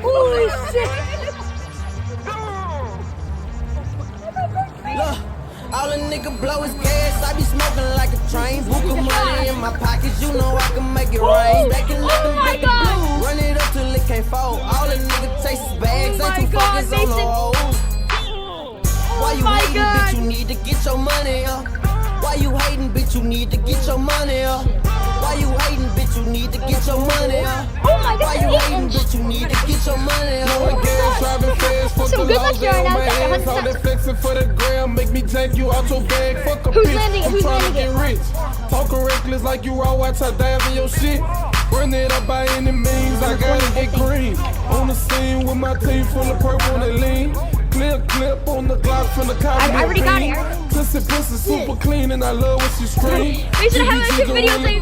Holy shit! Look, all a nigga blow is gas. I be smoking like a train. Book of money in my pockets, you know I can make it rain. Backing up and make it blue. Run it up till it can't fold. All a nigga takes is bags. Ain't two fuckers on the road. Why you hating, bitch? You need to get your money up. Why you hating, bitch? You need to get your money up. Why you hating, bitch? You need to get your money up. Why you hating, bitch? You need to get your money up. Driving fast, fuck the laws on my hands. All that flexing for the gram, make me take you out your bag. Fuck a bitch, I'm trying to get rich. Talking reckless like you raw, watch I dive in your shit. Run it up by any means, I gotta get green. On the scene with my team full of purple and lean. Clip on the Glock from the car. I already got it. Pussy super clean and I love what she scream. We should have a video